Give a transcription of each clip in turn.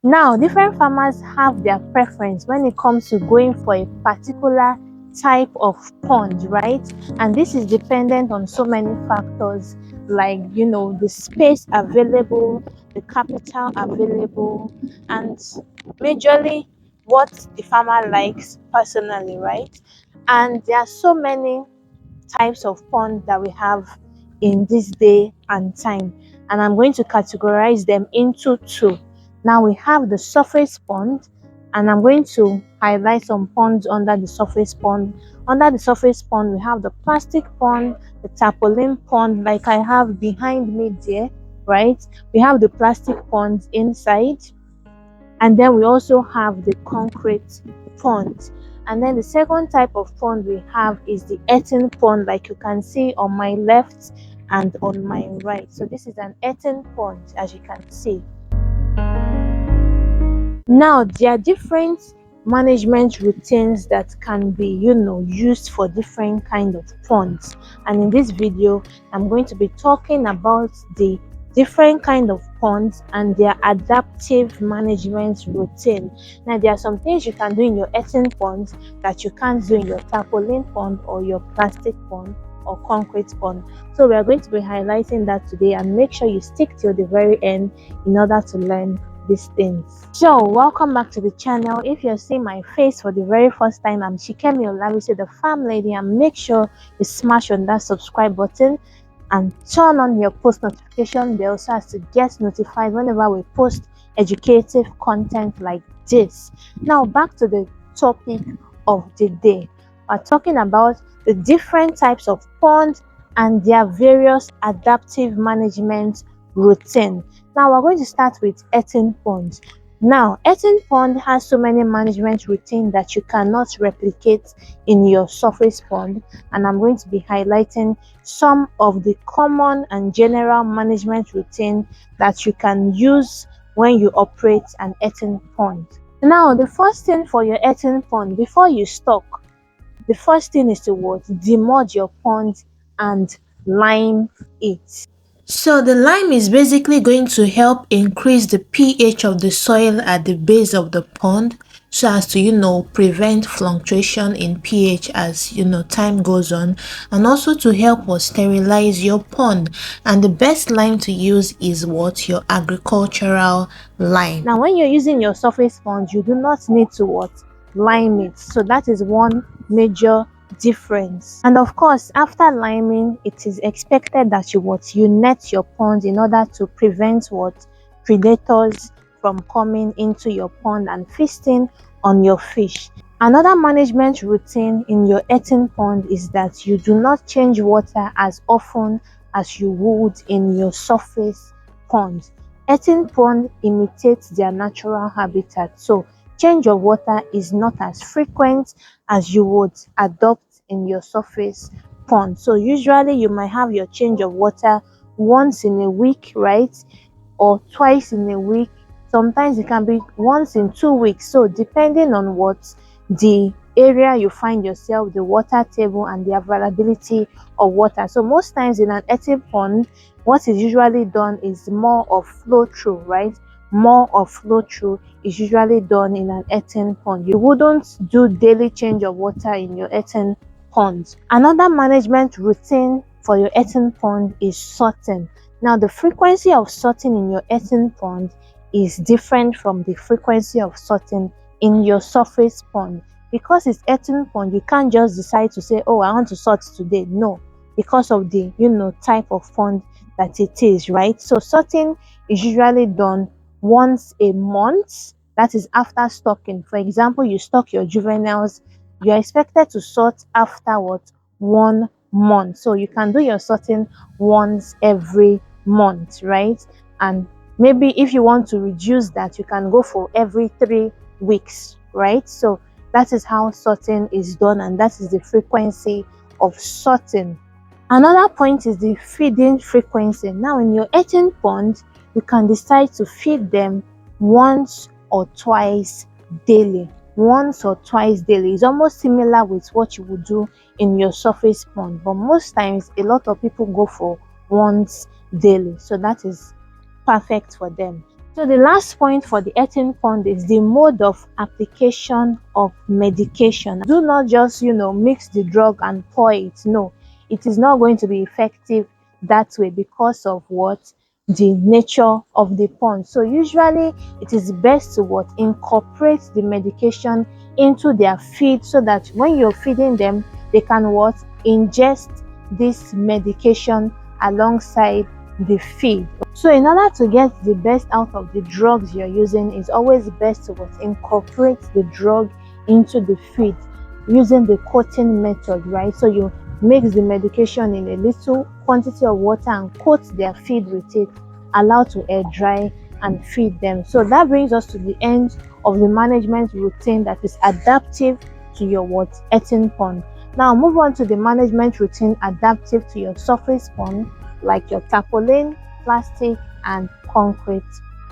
Now, different farmers have their preference when it comes to going for a particular type of pond, right? And this is dependent on so many factors, like the space available, the capital available, and majorly what the farmer likes personally, right? And there are so many types of pond that we have in this day and time, and I'm going to categorize them into two. Now we have the surface pond, and I'm going to highlight some ponds under the surface pond. Under the surface pond, we have the plastic pond, the tarpaulin pond, like I have behind me there, right? We have the plastic ponds inside, and then we also have the concrete pond. And then the second type of pond we have is the earthen pond, like you can see on my left and on my right. So this is an earthen pond, as you can see. Now there are different management routines that can be used for different kind of ponds, and in this video I'm going to be talking about the different kind of ponds and their adaptive management routine. Now there are some things you can do in your earthen pond that you can't do in your tarpaulin pond or your plastic pond or concrete pond. So we are going to be highlighting that today, and make sure you stick till the very end in order to learn these things. So welcome back to the channel. If you're seeing my face for the very first time, I'm Shikemi Olabisi, the farm lady, and make sure you smash on that subscribe button and turn on your post notification bell so as to get notified whenever we post educative content like this. Now back to the topic of the day. We're talking about the different types of ponds and their various adaptive management routine. Now we're going to start with earthen ponds. Now earthen pond has so many management routine that you cannot replicate in your surface pond, and I'm going to be highlighting some of the common and general management routine that you can use when you operate an earthen pond. Now the first thing for your earthen pond, before you stock, the first thing is to demud your pond and lime it. So the lime is basically going to help increase the pH of the soil at the base of the pond, so as to prevent fluctuation in pH as time goes on, and also to help us sterilize your pond. And the best lime to use is your agricultural lime. Now when you're using your surface pond, you do not need to lime it, so that is one major difference. And of course, after liming, it is expected that you net your pond in order to prevent predators from coming into your pond and feasting on your fish. Another management routine in your earthen pond is that you do not change water as often as you would in your surface pond. Earthen pond imitates their natural habitat, so change of water is not as frequent as you would adopt in your surface pond. So usually you might have your change of water once in a week, right? Or twice in a week. Sometimes it can be once in 2 weeks. So depending on what the area you find yourself, the water table, and the availability of water. So most times in an earthen pond, what is usually done is more of flow through, right? More of flow through is usually done in an earthen pond. You wouldn't do daily change of water in your earthen pond. Another management routine for your earthen pond is sorting. Now the frequency of sorting in your earthen pond is different from the frequency of sorting in your surface pond. Because it's earthen pond, you can't just decide to say, oh, I want to sort today. No, because of the type of pond that it is, right? So sorting is usually done once a month, that is after stocking. For example, you stock your juveniles, you are expected to sort after 1 month. So you can do your sorting once every month, right? And maybe if you want to reduce that, you can go for every 3 weeks, right? So that is how sorting is done, and that is the frequency of sorting. Another point is the feeding frequency. Now in your earthen pond, you can decide to feed them once or twice daily. Once or twice daily is almost similar with what you would do in your surface pond, but most times a lot of people go for once daily, so that is perfect for them. So the last point for the earthen pond is the mode of application of medication. Do not just mix the drug and pour it. No, it is not going to be effective that way because of what the nature of the pond. So usually it is best to what incorporate the medication into their feed so that when you're feeding them, they can what ingest this medication alongside the feed. So in order to get the best out of the drugs you're using, it's always best to incorporate the drug into the feed using the coating method, right? So you mix the medication in a little quantity of water and coat their feed with it, allow to air dry and feed them. So that brings us to the end of the management routine that is adaptive to your earthen pond. Now move on to the management routine adaptive to your surface pond, like your tarpaulin, plastic and concrete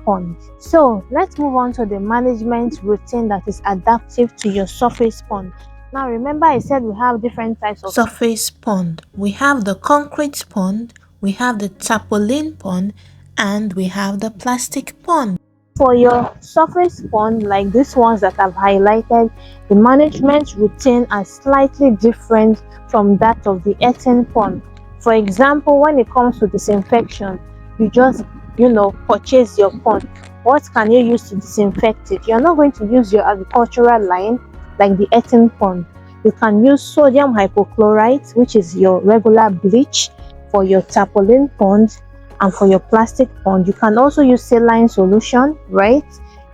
pond. So let's move on to the management routine that is adaptive to your surface pond. Now remember I said we have different types of surface pond. We have the concrete pond, we have the tarpaulin pond, and we have the plastic pond. For your surface pond, like these ones that I've highlighted, the management routine are slightly different from that of the earthen pond. For example, when it comes to disinfection, you just purchase your pond. What can you use to disinfect it? You're not going to use your agricultural line like the earthen pond. You can use sodium hypochlorite, which is your regular bleach, for your tarpaulin pond. And for your plastic pond, you can also use saline solution, right?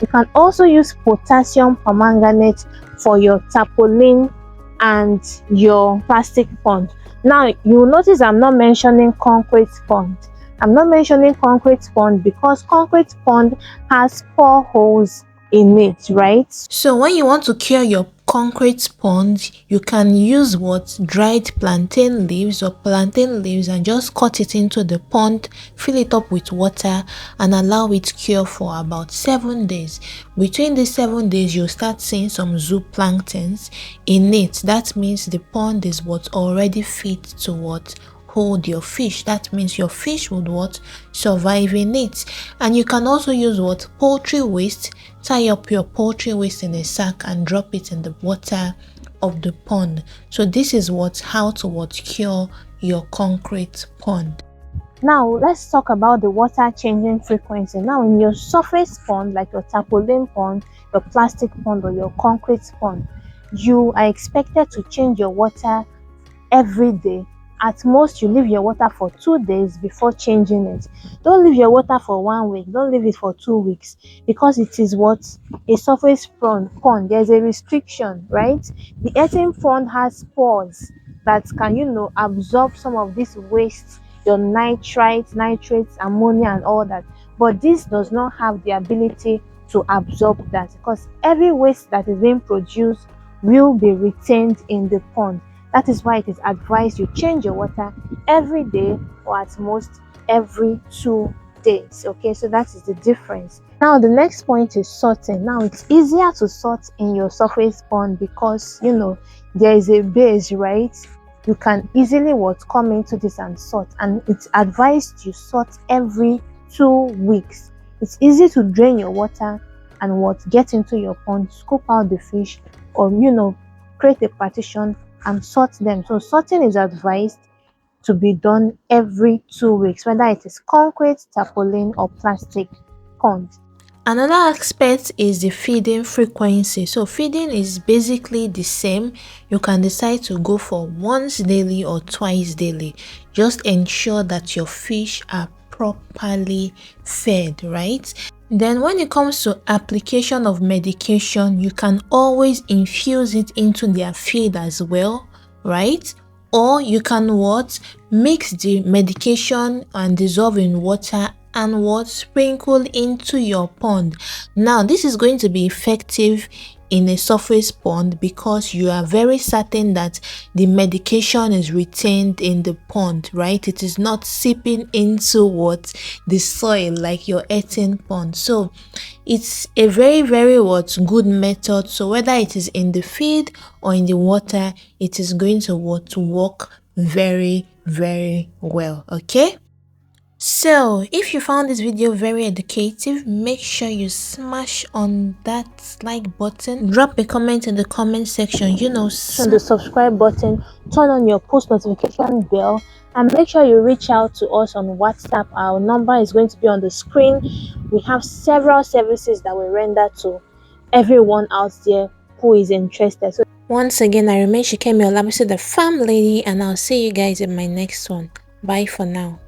You can also use potassium permanganate for your tarpaulin and your plastic pond. Now you will notice I'm not mentioning concrete pond. I'm not mentioning concrete pond because concrete pond has poreholes in it, right? So when you want to cure your concrete pond, you can use dried plantain leaves or plantain leaves and just cut it into the pond, fill it up with water and allow it cure for about 7 days. Between these 7 days, you'll start seeing some zooplanktons in it. That means the pond is already fit to hold your fish. That means your fish would survive in it. And you can also use poultry waste. Tie up your poultry waste in a sack and drop it in the water of the pond. So this is how to cure your concrete pond. Now let's talk about the water changing frequency. Now in your surface pond, like your tarpaulin pond, your plastic pond or your concrete pond, you are expected to change your water every day. At most, you leave your water for 2 days before changing it. Don't leave your water for 1 week. Don't leave it for 2 weeks because it is a surface pond. There's a restriction, right? The earthen pond has pores that can absorb some of this waste, your nitrites, ammonia and all that. But this does not have the ability to absorb that because every waste that is being produced will be retained in the pond. That is why it is advised you change your water every day or at most every 2 days. Okay, so that is the difference. Now the next point is sorting. Now it's easier to sort in your surface pond because there is a base, right? You can easily come into this and sort, and it's advised you sort every 2 weeks. It's easy to drain your water and get into your pond, scoop out the fish, or create a partition and sort them. So sorting is advised to be done every 2 weeks, whether it is concrete, tarpaulin or plastic pond. Another aspect is the feeding frequency. So feeding is basically the same. You can decide to go for once daily or twice daily. Just ensure that your fish are properly fed, right? Then when it comes to application of medication, you can always infuse it into their feed as well, right? Or you can mix the medication and dissolve in water and sprinkle into your pond. Now this is going to be effective in a surface pond because you are very certain that the medication is retained in the pond, right? It is not seeping into the soil like your earthen pond. So it's a very good method. So whether it is in the feed or in the water, it is going to work very well. Okay, So if you found this video very educative, make sure you smash on that like button, drop a comment in the comment section, on the subscribe button, turn on your post notification bell, and make sure you reach out to us on WhatsApp. Our number is going to be on the screen. We have several services that we render to everyone out there who is interested. So once again, I remain Shikemi Olamisi, the farm lady, and I'll see you guys in my next one. Bye for now.